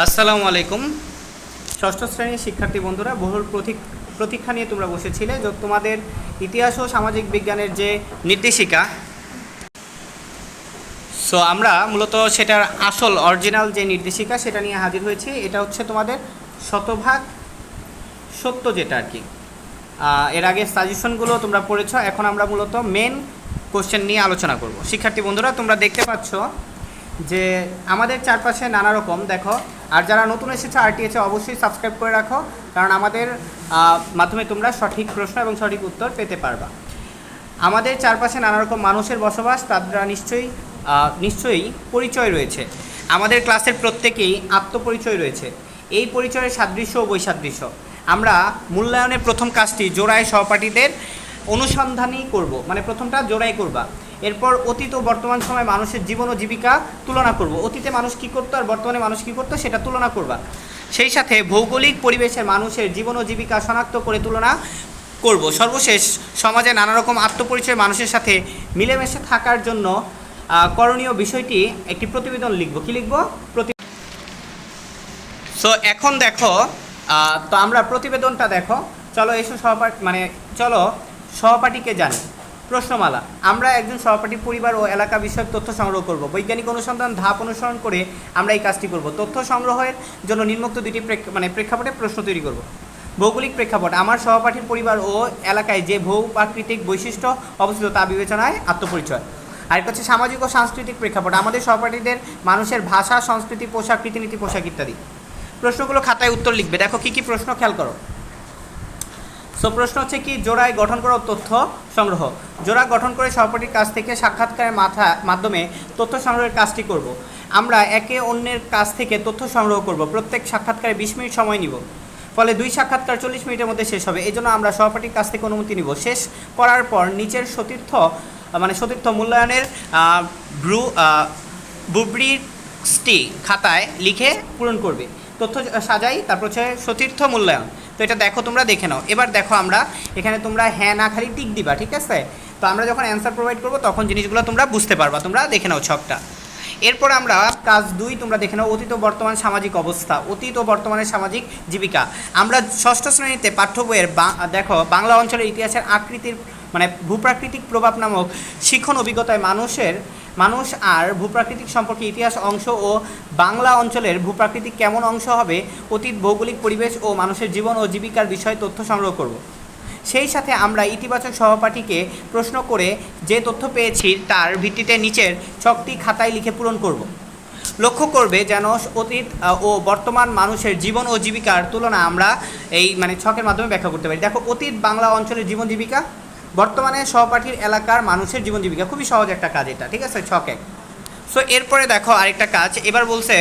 আসসালামু আলাইকুম। ষষ্ঠ শ্রেণীর শিক্ষার্থী বন্ধুরা, বহুল প্রতীক্ষা নিয়ে তোমরা বসেছিলে যে তোমাদের ইতিহাস ও সামাজিক বিজ্ঞানের যে নির্দেশিকা, সো আমরা মূলত সেটার আসল অরিজিনাল যে নির্দেশিকা সেটা নিয়ে হাজির হয়েছি। এটা হচ্ছে তোমাদের শতভাগ সত্য, যেটা আর কি। এর আগে সাজেশনগুলো তোমরা পড়েছ, এখন আমরা মূলত মেন কোশ্চেন নিয়ে আলোচনা করব। শিক্ষার্থী বন্ধুরা, তোমরা দেখতে পাচ্ছ যে আমাদের চারপাশে নানা রকম, দেখো, আর যারা নতুন এসেছে আরটিএচে অবশ্যই সাবস্ক্রাইব করে রাখো, কারণ আমাদের মাধ্যমে তোমরা সঠিক প্রশ্ন এবং সঠিক উত্তর পেতে পারবা। আমাদের চারপাশে নানা রকম মানুষের বসবাস, তারা নিশ্চয়ই পরিচয় রয়েছে। আমাদের ক্লাসের প্রত্যেকেই আত্মপরিচয় রয়েছে। এই পরিচয়ের সাদৃশ্য ও বৈসাদৃশ্য আমরা মূল্যায়নের প্রথম কাজটি জোড়ায় সহপাঠীদের অনুসন্ধানই করব, মানে প্রথমটা জোড়াই করবা। এরপর অতীত ও বর্তমান সময়ে মানুষের জীবন ও জীবিকা তুলনা করব। অতীতে মানুষ কী করতো আর বর্তমানে মানুষ কী করতো সেটা তুলনা করবা। সেই সাথে ভৌগোলিক পরিবেশের মানুষের জীবন ও জীবিকা শনাক্ত করে তুলনা করব। সর্বশেষ, সমাজে নানা রকম আত্মপরিচয় মানুষের সাথে মিলেমিশে থাকার জন্য করণীয় বিষয়টি একটি প্রতিবেদন লিখব। কি লিখব? সো এখন দেখো, তো আমরা প্রতিবেদনটা দেখো, চলো এসো চলো সহপাঠীকে জানি। প্রশ্নমালা। আমরা একজন সহপাঠী পরিবার ও এলাকা বিষয়ক তথ্য সংগ্রহ করব। বৈজ্ঞানিক অনুসন্ধান ধাপ অনুসরণ করে আমরা এই কাজটি করব। তথ্য সংগ্রহের জন্য নিম্নোক্ত দুটি প্রেক্ষাপটে প্রশ্ন তৈরি করব। ভৌগোলিক প্রেক্ষাপট। আমার সহপাঠীর পরিবার ও এলাকায় যে ভূপ্রাকৃতিক বৈশিষ্ট্য অবস্থিত তা বিবেচনায় আত্মপরিচয়। আরেকটা হচ্ছে সামাজিক ও সাংস্কৃতিক প্রেক্ষাপট। আমাদের সহপাঠীদের মানুষের ভাষা, সংস্কৃতি, পোশাক, রীতিনীতি, পোশাক ইত্যাদি। প্রশ্নগুলো খাতায় উত্তর লিখবে। দেখো কী কী প্রশ্ন, খেয়াল করো। সো প্রশ্ন হচ্ছে কি, জোড়ায় গঠন করা তথ্য সংগ্রহ। জোড়া গঠন করে সহপাঠীর কাছ থেকে সাক্ষাৎকারের মাধ্যমে তথ্য সংগ্রহের কাজটি করব। আমরা একে অন্যের কাছ থেকে তথ্য সংগ্রহ করব। প্রত্যেক সাক্ষাৎকারে 20 মিনিট সময় নিব, ফলে 2 সাক্ষাৎকার 40 মিনিটের মধ্যে শেষ হবে। এই জন্য আমরা সহপাঠীর কাছ থেকে অনুমতি নিব। শেষ করার পর নিচের সতীর্থ মূল্যায়নের রুব্রিক্সটি খাতায় লিখে পূরণ করবে। তথ্য সাজাই, তারপর হচ্ছে সতীর্থ মূল্যায়ন। তো এটা দেখো, তোমরা দেখে নাও। এবার দেখো, আমরা এখানে তোমরা হ্যাঁ না খালি টিক দিবা, ঠিক আছে? তো আমরা যখন অ্যান্সার প্রোভাইড করবো তখন জিনিসগুলো তোমরা বুঝতে পারবা। তোমরা দেখে নাও ছকটা। এরপর আমরা কাজ 2 তোমরা দেখে নাও, অতীত ও বর্তমান সামাজিক অবস্থা, অতীত ও বর্তমানের সামাজিক জীবিকা। আমরা ষষ্ঠ শ্রেণীতে পাঠ্য বইয়ের দেখো বাংলা অঞ্চলের ইতিহাসের আকৃতির ভূপ্রাকৃতিক প্রভাব নামক শিখন অভিজ্ঞতায় মানুষ আর ভূপ্রাকৃতিক সম্পর্কে ইতিহাস অংশ ও বাংলা অঞ্চলের ভূপ্রাকৃতিক কেমন অংশ হবে, অতীত ভৌগোলিক পরিবেশ ও মানুষের জীবন ও জীবিকার বিষয়ে তথ্য সংগ্রহ করব। সেই সাথে আমরা ইতিবাচক সহপাঠীকে প্রশ্ন করে যে তথ্য পেয়েছি তার ভিত্তিতে নিচের ছকটি খাতায় লিখে পূরণ করব। লক্ষ্য করবে যেন অতীত ও বর্তমান মানুষের জীবন ও জীবিকার তুলনা আমরা এই ছকের মাধ্যমে ব্যাখ্যা করতে পারি। দেখো, অতীত বাংলা অঞ্চলের জীবন জীবিকা, বর্তমানে সহপাঠীর এলাকার মানুষের জীবন জীবিকা। খুবই সহজ একটা কাজ এটা, ঠিক আছে? ছক 1। সো এরপরে দেখো আরেকটা কাজ, এবার বলছে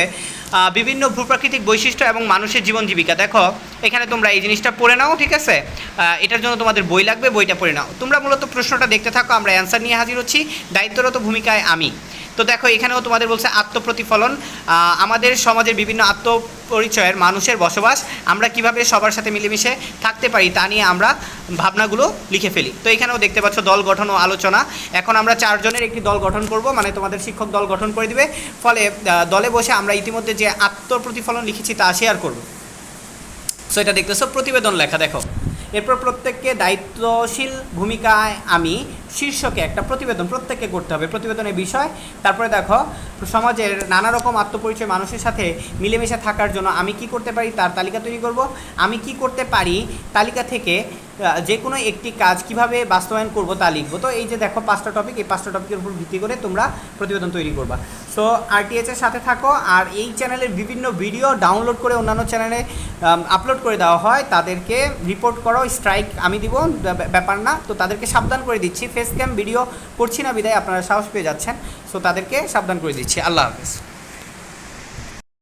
বিভিন্ন ভূপ্রাকৃতিক বৈশিষ্ট্য এবং মানুষের জীবন জীবিকা। দেখো এখানে তোমরা এই জিনিসটা পড়ে নাও, ঠিক আছে? এটার জন্য তোমাদের বই লাগবে, বইটা পড়ে নাও। তোমরা মূলত প্রশ্নটা দেখতে থাকো, আমরা অ্যান্সার নিয়ে হাজির হচ্ছি। দায়িত্বরত ভূমিকায় আমি। তো দেখো এখানেও তোমাদের বলছে আত্মপ্রতিফলন। আমাদের সমাজের বিভিন্ন আত্মপরিচয়ের মানুষের বসবাস, আমরা কিভাবে সবার সাথে মিলেমিশে থাকতে পারি তা নিয়ে আমরা ভাবনাগুলো লিখে ফেলি। তো এখানেও দেখতে পাচ্ছ দল গঠন ও আলোচনা। এখন আমরা 4 জনের একটি দল গঠন করব, তোমাদের শিক্ষক দল গঠন করে দিবে। ফলে দলে বসে আমরা ইতিমধ্যে যে আত্মপ্রতিফলন লিখেছি তা শেয়ার করব। সো এটা দেখতেছো প্রতিবেদন লেখা। দেখো এরপর প্রত্যেককে দায়িত্বশীল ভূমিকায় আমি শীর্ষকে একটা প্রতিবেদন প্রত্যেককে করতে হবে, প্রতিবেদনের বিষয়। তারপরে দেখো, সমাজের নানা রকম আত্মপরিচয় মানুষের সাথে মিলেমিশে থাকার জন্য আমি কি করতে পারি তার তালিকা তৈরি করব। আমি কি করতে পারি তালিকা থেকে যে কোনো একটি কাজ কিভাবে বাস্তবায়ন করব তা লিখব। তো এই যে দেখো 5টা টপিক, এই 5টা টপিকের উপর ভিত্তি করে তোমরা প্রতিবেদন তৈরি করবা। সো আরটিএচের সাথে থাকো। আর এই চ্যানেলের বিভিন্ন ভিডিও ডাউনলোড করে অন্যান্য চ্যানেলে আপলোড করে দেওয়া হয়, তাদেরকে রিপোর্ট করো, স্ট্রাইক আমি দিব, ব্যাপার না। তো তাদেরকে সাবধান করে দিচ্ছি, ফেস ক্যাম ভিডিও করছি না বিদায় আপনারা সাহস পেয়ে যাচ্ছেন। সো তাদেরকে সাবধান করে দিচ্ছি। আল্লাহ হাফেজ।